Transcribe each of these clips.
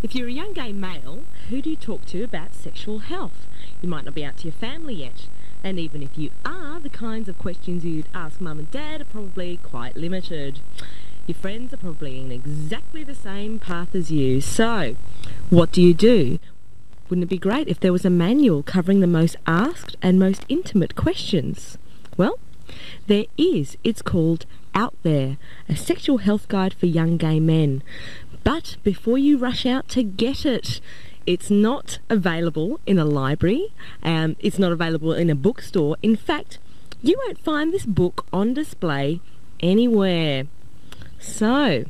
If you're a young gay male, who do you talk to about sexual health? You might not be out to your family yet. And even if you are, the kinds of questions you'd ask mum and dad are probably quite limited. Your friends are probably in exactly the same path as you. So, what do you do? Wouldn't it be great if there was a manual covering the most asked and most intimate questions? Well, there is. It's called Out There, a sexual health guide for young gay men. But before you rush out to get it, it's not available in a library, it's not available in a bookstore. In fact, you won't find this book on display anywhere. So,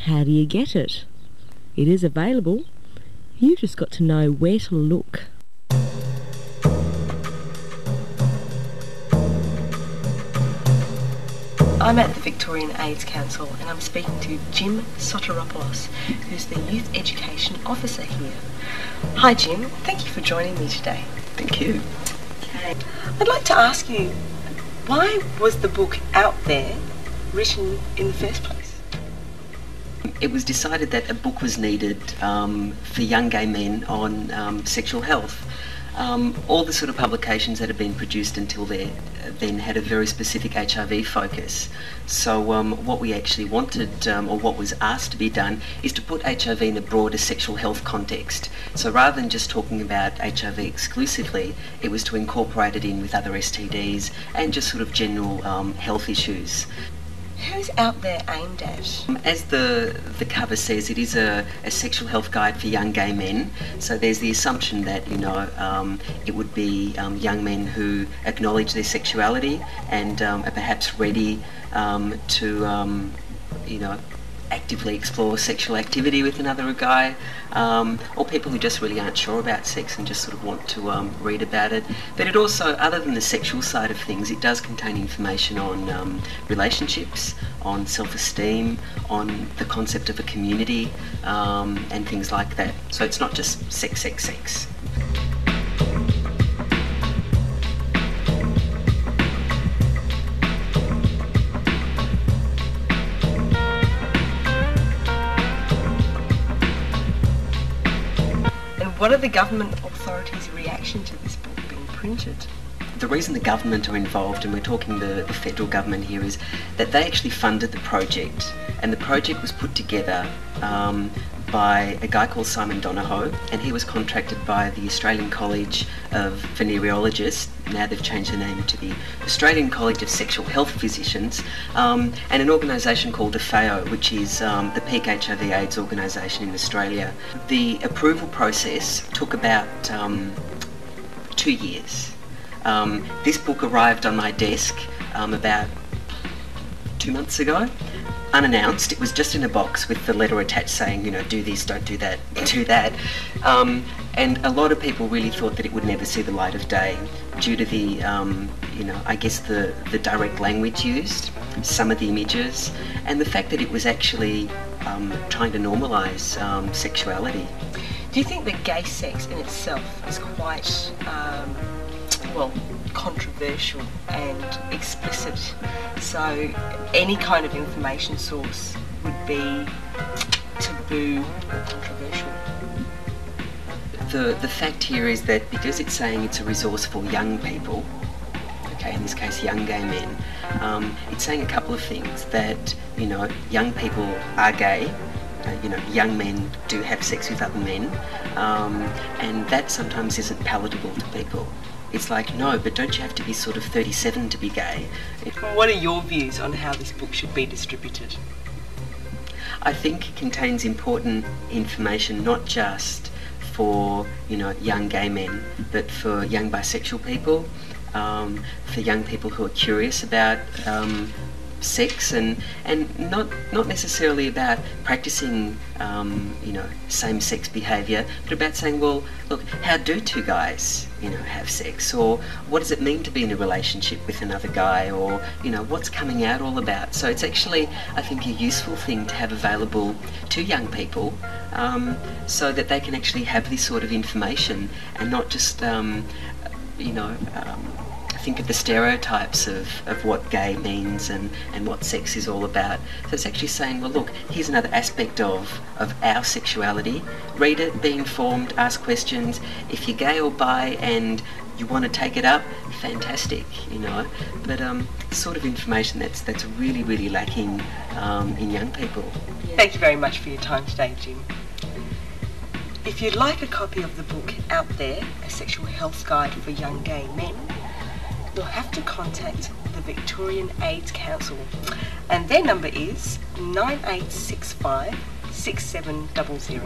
how do you get it? It is available. You just got to know where to look. I'm at the Victorian AIDS Council and I'm speaking to Jim Soteropoulos, who's the Youth Education Officer here. Hi Jim, thank you for joining me today. Thank you. Okay. I'd like to ask you, why was the book Out There written in the first place? It was decided that a book was needed for young gay men on sexual health. All the sort of publications that had been produced until then had a very specific HIV focus. So what we actually wanted, or what was asked to be done, is to put HIV in a broader sexual health context. So rather than just talking about HIV exclusively, it was to incorporate it in with other STDs and just sort of general health issues. Who's Out There aimed at? As the cover says, it is a sexual health guide for young gay men. So there's the assumption that, it would be young men who acknowledge their sexuality and are perhaps ready to, actively explore sexual activity with another guy, or people who just really aren't sure about sex and just sort of want to read about it. But it also, other than the sexual side of things, it does contain information on relationships, on self-esteem, on the concept of a community, and things like that. So it's not just sex, sex, sex. What are the government authorities' reaction to this book being printed? The reason the government are involved, and we're talking the federal government here, is that they actually funded the project, and the project was put together by a guy called Simon Donohoe, and he was contracted by the Australian College of Venereologists. Now they've changed the name to the Australian College of Sexual Health Physicians, and an organisation called AFAO, which is the peak HIV/AIDS organisation in Australia. The approval process took about 2 years. This book arrived on my desk about 2 months ago, unannounced. It was just in a box with the letter attached saying, do this, don't do that, do that. And a lot of people really thought that it would never see the light of day due to the, I guess the direct language used, some of the images, and the fact that it was actually trying to normalise sexuality. Do you think that gay sex in itself is quite, controversial and explicit, so any kind of information source would be taboo or controversial? The fact here is that because it's saying it's a resource for young people, okay, in this case young gay men, it's saying a couple of things, that young people are gay, young men do have sex with other men, and that sometimes isn't palatable to people. It's like, no, but don't you have to be sort of 37 to be gay? What are your views on how this book should be distributed? I think it contains important information, not just for, young gay men, but for young bisexual people, for young people who are curious about sex and not necessarily about practicing same-sex behaviour, but about saying, well, look, how do two guys have sex, or what does it mean to be in a relationship with another guy, or what's coming out all about. So it's actually, I think, a useful thing to have available to young people so that they can actually have this sort of information and not just, think of the stereotypes of what gay means and what sex is all about. So it's actually saying, well, look, here's another aspect of our sexuality. Read it, be informed, ask questions. If you're gay or bi and you want to take it up, fantastic, But sort of information that's really, really lacking in young people. Thank you very much for your time today, Jim. If you'd like a copy of the book Out There, A Sexual Health Guide for Young Gay Men, you'll have to contact the Victorian AIDS Council, and their number is 9865 6700.